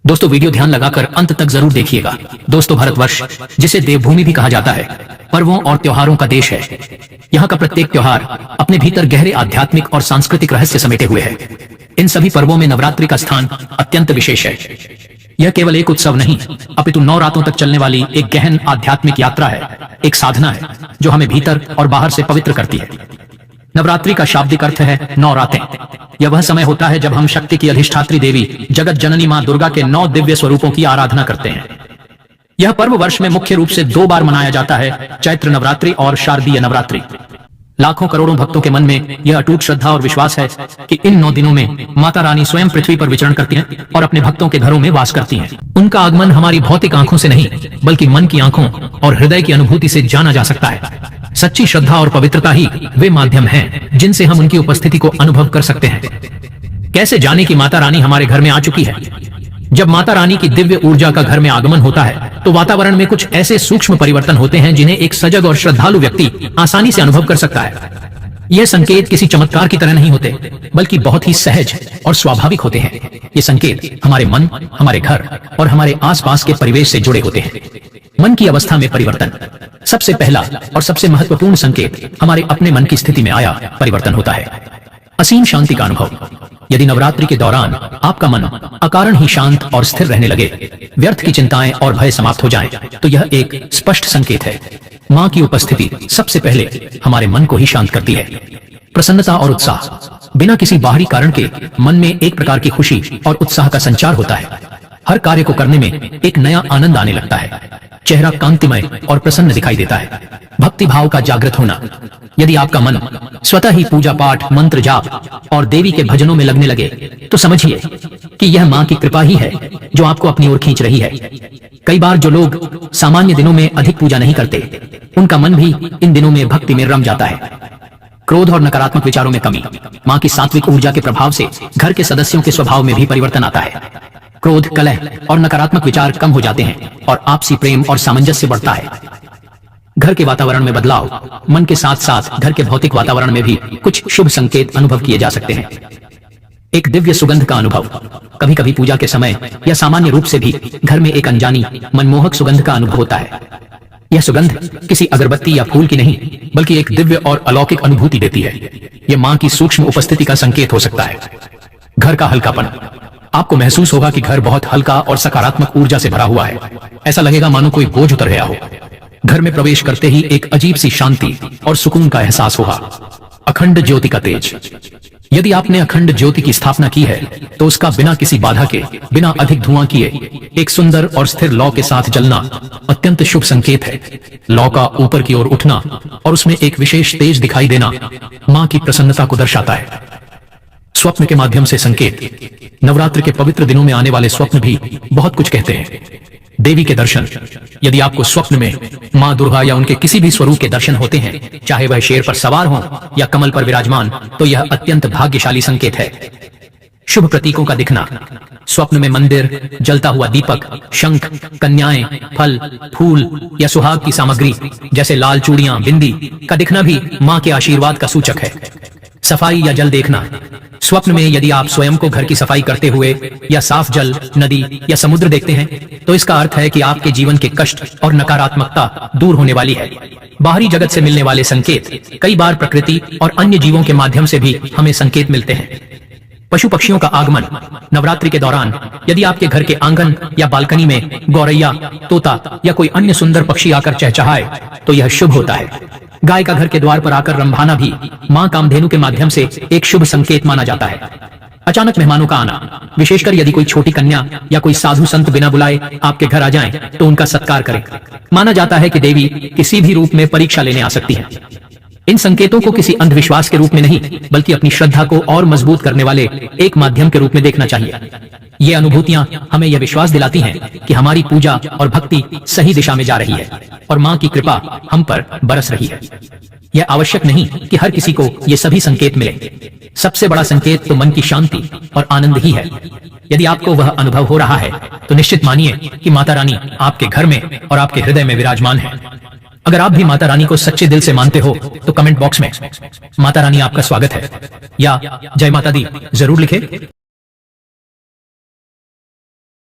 दोस्तों वीडियो ध्यान लगाकर अंत तक जरूर देखिएगा। दोस्तों भारतवर्ष, जिसे देवभूमि भी कहा जाता है, पर्वों और त्योहारों का देश है। यहाँ का प्रत्येक त्योहार अपने भीतर गहरे आध्यात्मिक और सांस्कृतिक रहस्य समेटे हुए है। इन सभी पर्वों में नवरात्रि का स्थान अत्यंत विशेष है। यह केवल एक उत्सव नहीं, अपितु 9 रातों तक चलने वाली एक गहन आध्यात्मिक यात्रा है, एक साधना है जो हमें भीतर और बाहर से पवित्र करती है। नवरात्रि का शाब्दिक अर्थ है 9 रातें। यह वह समय होता है जब हम शक्ति की अधिष्ठात्री देवी जगत जननी मां दुर्गा के 9 दिव्य स्वरूपों की आराधना करते हैं। यह पर्व वर्ष में मुख्य रूप से 2 बार मनाया जाता है, चैत्र नवरात्रि और शारदीय नवरात्रि। लाखों करोड़ों भक्तों के मन में यह अटूट श्रद्धा और विश्वास है कि इन 9 दिनों में माता रानी स्वयं पृथ्वी पर विचरण करती हैं और अपने भक्तों के घरों में वास करती हैं। उनका आगमन हमारी भौतिक आंखों से नहीं, बल्कि मन की आंखों और हृदय की अनुभूति से जाना जा सकता है। सच्ची श्रद्धा और पवित्रता ही वे माध्यम हैं जिनसे हम उनकी उपस्थिति को अनुभव कर सकते हैं। कैसे जाने कि माता रानी हमारे घर में आ चुकी है? जब माता रानी की दिव्य ऊर्जा का घर में आगमन होता है तो वातावरण में कुछ ऐसे सूक्ष्म परिवर्तन होते हैं जिन्हें एक सजग और श्रद्धालु व्यक्ति आसानी से अनुभव कर सकता है। यह संकेत किसी चमत्कार की तरह नहीं होते, बल्कि बहुत ही सहज और स्वाभाविक होते हैं। ये संकेत हमारे मन, हमारे घर और हमारे आसपास के परिवेश से जुड़े होते हैं। मन की अवस्था में परिवर्तन सबसे पहला और सबसे महत्वपूर्ण संकेत हमारे अपने मन की स्थिति में आया परिवर्तन होता है। असीम शांति का अनुभव। यदि नवरात्रि के दौरान आपका मन अकारण ही शांत और स्थिर रहने लगे, व्यर्थ की चिंताएं और भय समाप्त हो जाएं, तो यह एक स्पष्ट संकेत है। मां की उपस्थिति सबसे पहले हमारे मन को ही शांत करती है। प्रसन्नता और उत्साह। बिना किसी बाहरी कारण के मन में एक प्रकार की खुशी और उत्साह का संचार होता है। हर कार्य को करने में एक नया आनंद आने लगता है। चेहरा कांतिमय और प्रसन्न दिखाई देता है। भक्ति भाव का जागृत होना। यदि आपका मन स्वतः ही पूजा पाठ, मंत्र जाप और देवी के भजनों में लगने लगे, तो समझिए कि यह मां की कृपा ही है जो आपको अपनी ओर खींच रही है। कई बार जो लोग सामान्य दिनों में अधिक पूजा नहीं करते, उनका मन भी इन दिनों में भक्ति में रम जाता है। क्रोध और नकारात्मक विचारों में कमी। मां की सात्विक ऊर्जा के प्रभाव से घर के सदस्यों के स्वभाव में भी परिवर्तन आता है। क्रोध, कलह और नकारात्मक विचार कम हो जाते हैं और आपसी प्रेम और सामंजस्य बढ़ता है। घर के वातावरण में बदलाव। मन के साथ साथ घर के भौतिक वातावरण में भी कुछ शुभ संकेत अनुभव किए जा सकते हैं। एक दिव्य सुगंध का अनुभव। कभी कभी पूजा के समय या सामान्य रूप से भी घर में एक अनजानी मनमोहक सुगंध का अनुभव होता है। यह सुगंध किसी अगरबत्ती या फूल की नहीं, बल्कि एक दिव्य और अलौकिक अनुभूति देती है। यह मां की सूक्ष्म उपस्थिति का संकेत हो सकता है। घर का हल्कापन। आपको महसूस होगा कि घर बहुत हल्का और सकारात्मक ऊर्जा से भरा हुआ है। ऐसा लगेगा मानो कोई बोझ उतर गया हो। घर में प्रवेश करते ही एक अजीब सी शांति और सुकून का एहसास होगा। अखंड ज्योति का तेज। यदि आपने अखंड ज्योति की स्थापना की है तो उसका बिना किसी बाधा के, बिना अधिक धुआं किए एक सुंदर और स्थिर लौ के साथ जलना अत्यंत शुभ संकेत है। लौ का ऊपर की ओर उठना और उसमें एक विशेष तेज दिखाई देना मां की प्रसन्नता को दर्शाता है। स्वप्न के माध्यम से संकेत। नवरात्र के पवित्र दिनों में आने वाले स्वप्न भी बहुत कुछ कहते हैं। देवी के दर्शन। यदि आपको स्वप्न में मां दुर्गा या उनके किसी भी स्वरूप के दर्शन होते हैं, चाहे वह शेर पर सवार हो या कमल पर विराजमान, तो यह अत्यंत भाग्यशाली संकेत है। शुभ प्रतीकों का दिखना। स्वप्न में मंदिर, जलता हुआ दीपक, शंख, कन्याएं, फल, फूल या सुहाग की सामग्री जैसे लाल चूड़ियां, बिंदी का दिखना भी मां के आशीर्वाद का सूचक है। सफाई या जल देखना। स्वप्न में यदि आप स्वयं को घर की सफाई करते हुए या साफ जल, नदी या समुद्र देखते हैं, तो इसका अर्थ है कि आपके जीवन के कष्ट और नकारात्मकता दूर होने वाली है। बाहरी जगत से मिलने वाले संकेत कई बार प्रकृति और अन्य जीवों के माध्यम से भी हमें संकेत मिलते हैं। पशु पक्षियों का आगमन। नवरात्रि के दौरान यदि आपके घर के आंगन या बालकनी में गौरैया, तोता या कोई अन्य सुंदर पक्षी आकर चहचहाए, तो यह शुभ होता है। गाय का घर के द्वार पर आकर रंभाना भी मां कामधेनु के माध्यम से एक शुभ संकेत माना जाता है। अचानक मेहमानों का आना। विशेषकर यदि कोई छोटी कन्या या कोई साधु संत बिना बुलाए आपके घर आ जाएं, तो उनका सत्कार करें। माना जाता है कि देवी किसी भी रूप में परीक्षा लेने आ सकती है। इन संकेतों को किसी अंधविश्वास के रूप में नहीं, बल्कि अपनी श्रद्धा को और मजबूत करने वाले एक माध्यम के रूप में देखना चाहिए। ये अनुभूतियां हमें यह विश्वास दिलाती हैं कि हमारी पूजा और भक्ति सही दिशा में जा रही है और मां की कृपा हम पर बरस रही है। यह आवश्यक नहीं कि हर किसी को ये सभी संकेत मिले। सबसे बड़ा संकेत तो मन की शांति और आनंद ही है। यदि आपको वह अनुभव हो रहा है तो निश्चित मानिए कि माता रानी आपके घर में और आपके हृदय में विराजमान है। अगर आप भी माता रानी को सच्चे दिल से मानते हो तो कमेंट बॉक्स में माता रानी आपका स्वागत है या जय माता दी जरूर लिखें।